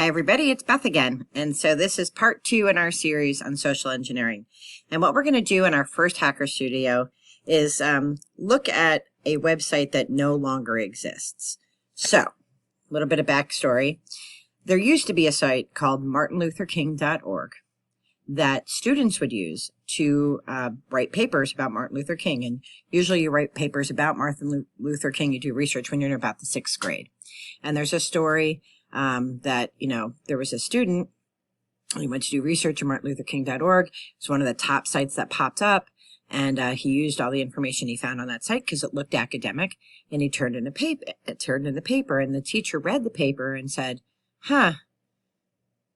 Hi everybody, it's Beth again. And so this is part 2 in our series on social engineering. And what we're going to do in our first Hacker Studio is look at a website that no longer exists. So, a little bit of backstory. There used to be a site called martinlutherking.org that students would use to write papers about Martin Luther King. And usually you write papers about Martin Luther King, you do research when you're in about the 6th grade. And there's a story that, there was a student, he went to do research at martinlutherking.org. It's one of the top sites that popped up. And he used all the information he found on that site because it looked academic. And he turned in the paper, and the teacher read the paper and said,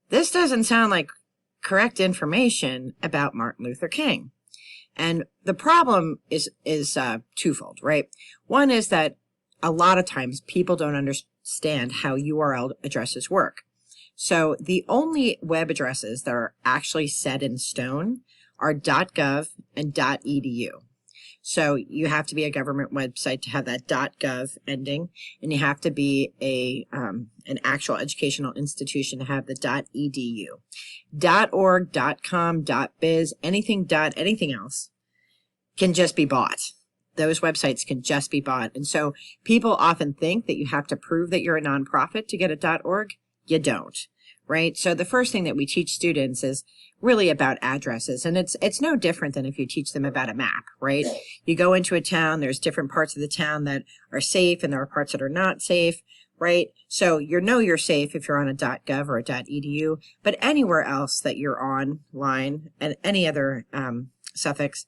this doesn't sound like correct information about Martin Luther King. And the problem is twofold, right? One is that a lot of times people don't understand how URL addresses work. So the only web addresses that are actually set in stone are .gov and .edu. So you have to be a government website to have that .gov ending, and you have to be an actual educational institution to have the .edu. .org, .com, .biz, anything else can just be bought. Those websites can just be bought. And so people often think that you have to prove that you're a nonprofit to get a .org. You don't, right? So the first thing that we teach students is really about addresses. And it's no different than if you teach them about a map, right? You go into a town, there's different parts of the town that are safe and there are parts that are not safe, right? So you're safe if you're on a .gov or a .edu, but anywhere else that you're online and any other suffix,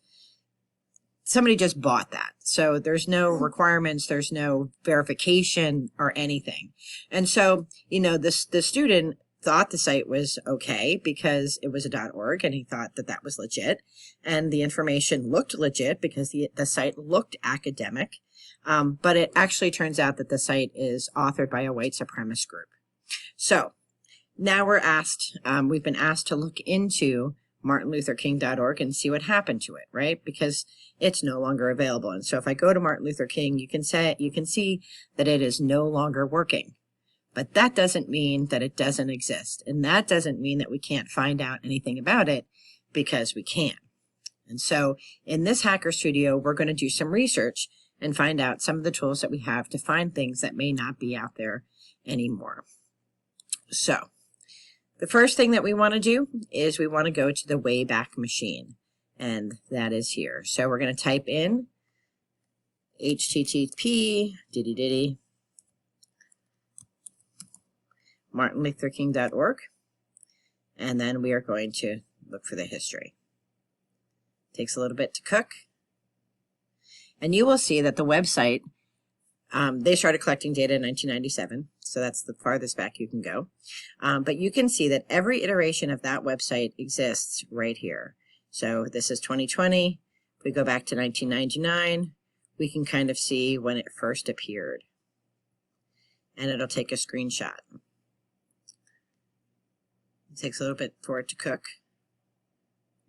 somebody just bought that. So there's no requirements, there's no verification or anything. And so, the student thought the site was okay because it was a .org, and he thought that that was legit. And the information looked legit because the site looked academic. But it actually turns out that the site is authored by a white supremacist group. So now we've been asked to look into martinlutherking.org and see what happened to it, right? Because it's no longer available. And so if I go to Martin Luther King, you can see that it is no longer working. But that doesn't mean that it doesn't exist. And that doesn't mean that we can't find out anything about it, because we can. And so in this Hacker Studio, we're going to do some research and find out some of the tools that we have to find things that may not be out there anymore. So the first thing that we want to do is we want to go to the Wayback Machine, and that is here. So we're going to type in http martinlutherking.org, and then we are going to look for the history. Takes a little bit to cook, and you will see that the website, they started collecting data in 1997, so that's the farthest back you can go. But you can see that every iteration of that website exists right here. So this is 2020. If we go back to 1999, we can kind of see when it first appeared. And it'll take a screenshot. It takes a little bit for it to cook.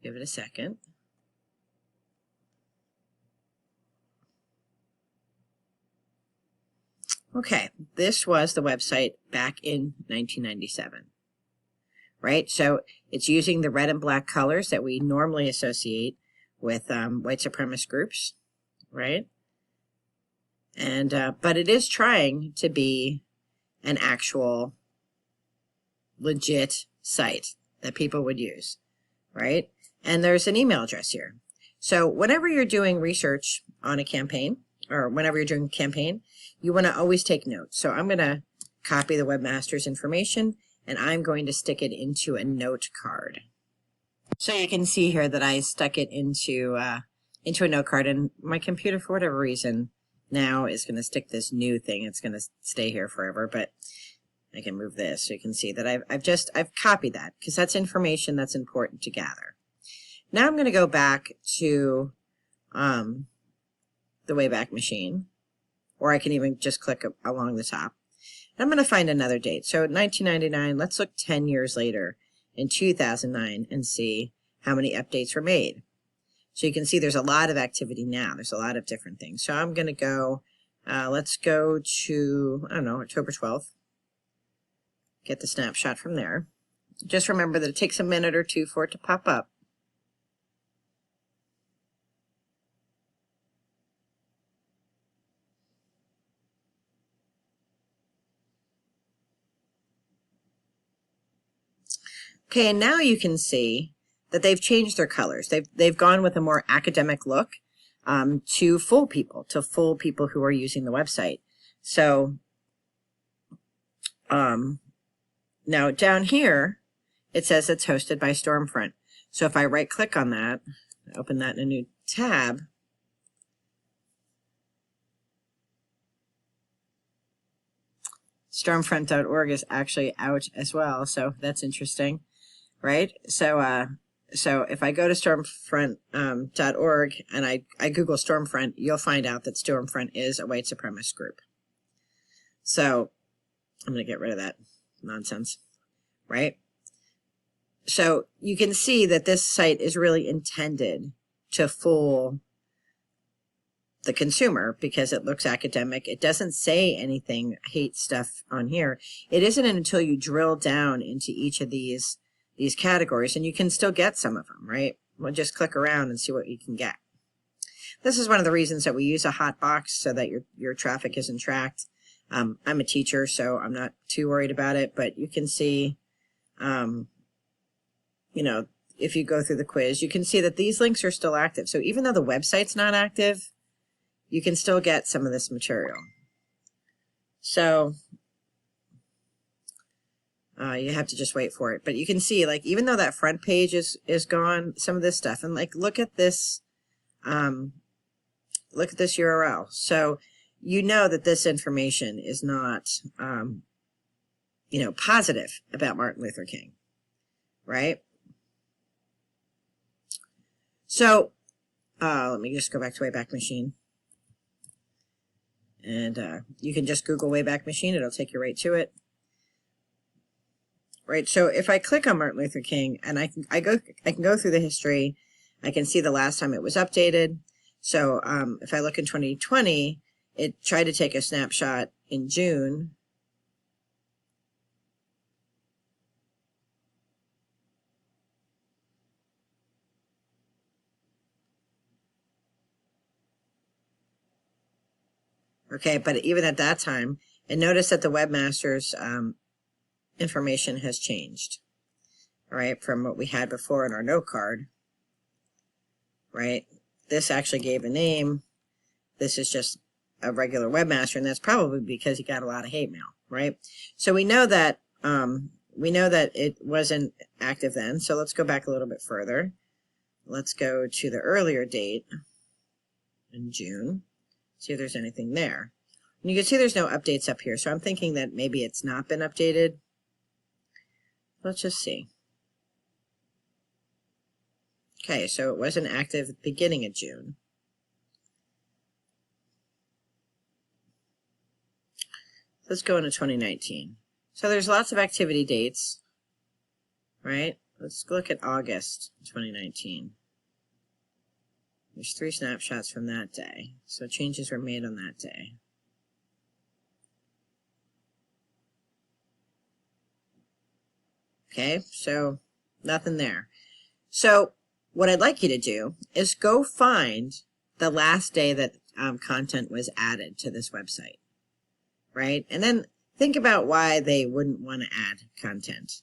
Give it a second. Okay, this was the website back in 1997, right? So it's using the red and black colors that we normally associate with white supremacist groups, right? And but it is trying to be an actual legit site that people would use, right? And there's an email address here. So whenever you're doing research on a campaign, or whenever you're doing a campaign, you want to always take notes. So I'm going to copy the webmaster's information, and I'm going to stick it into a note card. So you can see here that I stuck it into a note card, and my computer, for whatever reason, now is going to stick this new thing. It's going to stay here forever, but I can move this so you can see that I've copied that because that's information that's important to gather. Now I'm going to go back to the Wayback Machine, or I can even just click along the top. And I'm going to find another date. So 1999, let's look 10 years later in 2009 and see how many updates were made. So you can see there's a lot of activity now. There's a lot of different things. So I'm going to go, let's go to, I don't know, October 12th. get the snapshot from there. Just remember that it takes a minute or two for it to pop up. Okay, and now you can see that they've changed their colors. They've gone with a more academic look to fool people who are using the website. So now down here, it says it's hosted by Stormfront. So if I right click on that, open that in a new tab, stormfront.org is actually out as well. So that's interesting, right? So so if I go to stormfront.org and I Google Stormfront, you'll find out that Stormfront is a white supremacist group. So I'm going to get rid of that nonsense, right? So you can see that this site is really intended to fool the consumer because it looks academic. It doesn't say anything hate stuff on here. It isn't until you drill down into each of these categories, and you can still get some of them, right? We'll just click around and see what you can get. This is one of the reasons that we use a hot box so that your traffic isn't tracked. I'm a teacher, so I'm not too worried about it, but you can see, you know, if you go through the quiz, you can see that these links are still active. So even though the website's not active, you can still get some of this material. So you have to just wait for it. But you can see, like, even though that front page is gone, some of this stuff, and like, look at this URL. So you know that this information is not, you know, positive about Martin Luther King, right? So let me just go back to Wayback Machine. And you can just Google Wayback Machine. It'll take you right to it. Right, so if I click on Martin Luther King and I can go through the history, I can see the last time it was updated. So if I look in 2020, it tried to take a snapshot in June. Okay, but even at that time, and notice that the webmaster's information has changed, right, from what we had before in our note card, right? This actually gave a name. This is just a regular webmaster, and that's probably because he got a lot of hate mail, right? So we know that it wasn't active then. So let's go back a little bit further. Let's go to the earlier date in June. See if there's anything there. And you can see there's no updates up here. So I'm thinking that maybe it's not been updated. Let's just see. Okay, so it wasn't active at the beginning of June. Let's go into 2019. So there's lots of activity dates, right? Let's look at August 2019. There's 3 snapshots from that day. So changes were made on that day. Okay, so nothing there. So what I'd like you to do is go find the last day that content was added to this website, right? And then think about why they wouldn't want to add content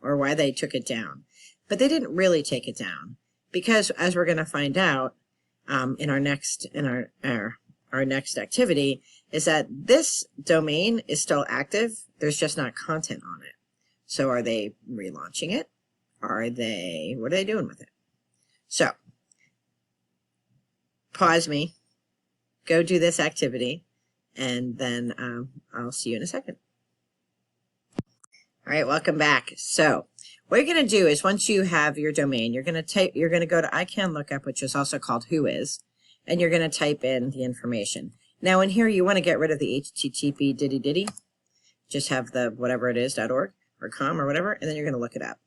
or why they took it down. But they didn't really take it down because, as we're going to find out in our next activity, is that this domain is still active. There's just not content on it. So are they relaunching it? What are they doing with it? So pause me, go do this activity, and then I'll see you in a second. All right, welcome back. So what you're going to do is, once you have your domain, you're going to go to ICANN-lookup, which is also called whois, and you're going to type in the information. Now in here, you want to get rid of the HTTP ditty. Just have the whatever it is, .org or .com or whatever, and then you're going to look it up.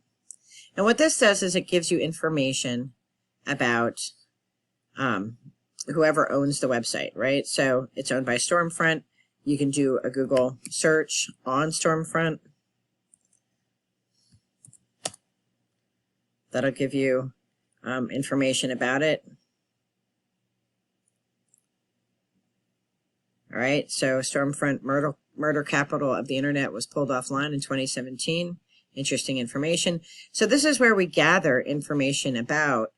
And what this does is it gives you information about whoever owns the website, right? So it's owned by Stormfront. You can do a Google search on Stormfront. That'll give you information about it. All right, so Stormfront murder capital of the internet was pulled offline in 2017. Interesting information. So this is where we gather information about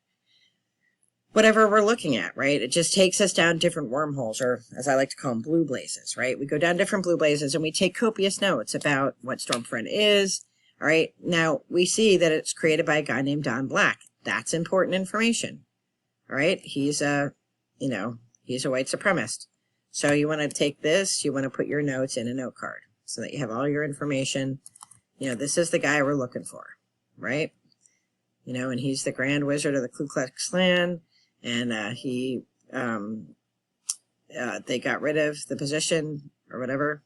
whatever we're looking at, right? It just takes us down different wormholes, or as I like to call them, blue blazes, right? We go down different blue blazes and we take copious notes about what Stormfront is. All right, now we see that it's created by a guy named Don Black. That's important information. All right, he's a white supremacist. So you want to take this, you want to put your notes in a note card so that you have all your information. This is the guy we're looking for, right? And he's the Grand Wizard of the Ku Klux Klan, and they got rid of the position or whatever.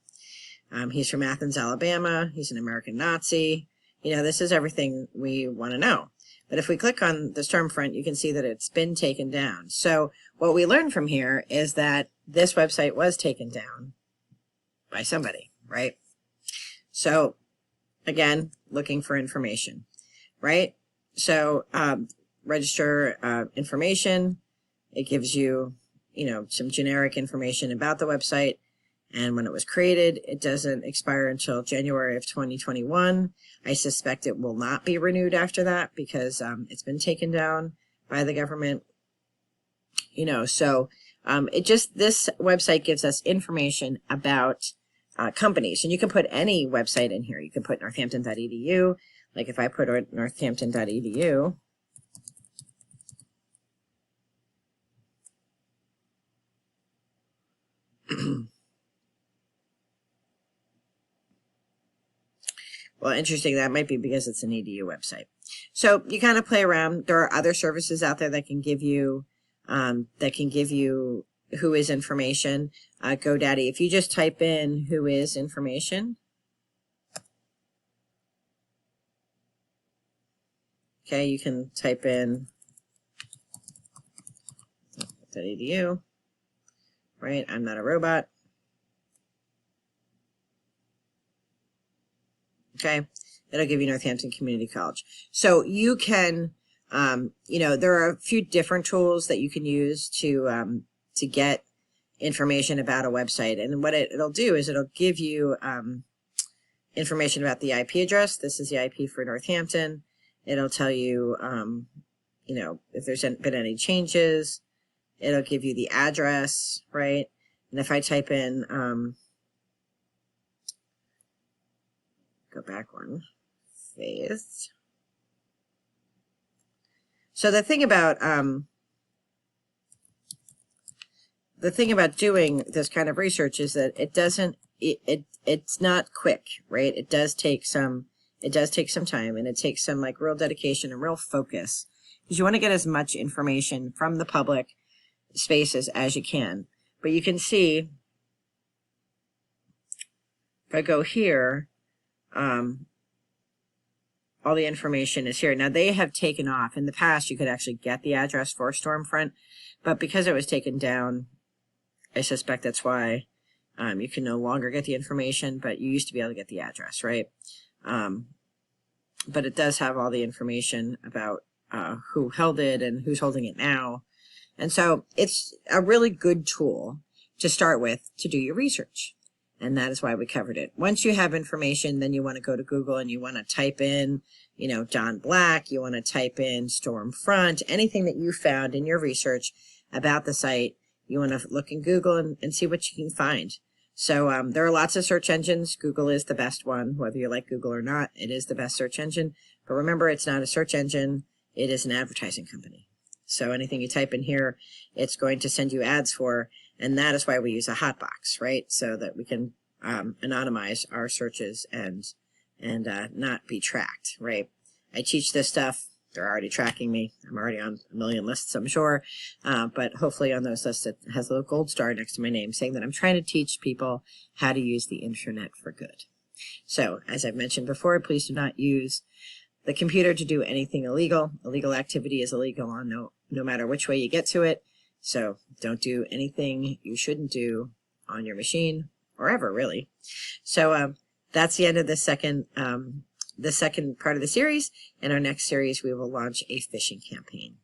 He's from Athens, Alabama. He's an American Nazi. This is everything we want to know. But if we click on the Stormfront, you can see that it's been taken down. So what we learned from here is that this website was taken down by somebody, right? So again, looking for information, right? So register information. It gives you, some generic information about the website. And when it was created, it doesn't expire until January of 2021. I suspect it will not be renewed after that because it's been taken down by the government. So this website gives us information about companies. And you can put any website in here. You can put northampton.edu. Like if I put northampton.edu, well, interesting. That might be because it's an EDU website. So you kind of play around. There are other services out there that can give you who is information. GoDaddy. If you just type in who is information, okay, you can type in .edu, right? I'm not a robot. Okay, it'll give you Northampton Community College. So you can, there are a few different tools that you can use to get information about a website. And what it'll do is it'll give you information about the IP address. This is the IP for Northampton. It'll tell you, if there's been any changes. It'll give you the address, right? And if I type in, go back one, Faith. So the thing about doing this kind of research is that it's not quick, right? It does take some time, and it takes some like real dedication and real focus, because you want to get as much information from the public spaces as you can. But you can see, if I go here, all the information is here. Now they have taken off. In the past, you could actually get the address for Stormfront, but because it was taken down, I suspect that's why you can no longer get the information, but you used to be able to get the address, right? But it does have all the information about who held it and who's holding it now. And so it's a really good tool to start with to do your research. And that is why we covered it. Once you have information, then you want to go to Google and you want to type in, Don Black, you want to type in Stormfront, anything that you found in your research about the site, you want to look in Google and see what you can find. So there are lots of search engines. Google is the best one, whether you like Google or not. It is the best search engine. But remember, it's not a search engine. It is an advertising company. So anything you type in here, it's going to send you ads for, and that is why we use a hotbox, right? So that we can anonymize our searches and not be tracked, right? I teach this stuff. They're already tracking me. I'm already on a million lists, I'm sure. But hopefully on those lists, it has a little gold star next to my name saying that I'm trying to teach people how to use the internet for good. So as I've mentioned before, please do not use the computer to do anything illegal. Illegal activity is illegal on no matter which way you get to it. So don't do anything you shouldn't do on your machine or ever, really. So that's the end of the second the second part of the series. In our next series, we will launch a phishing campaign.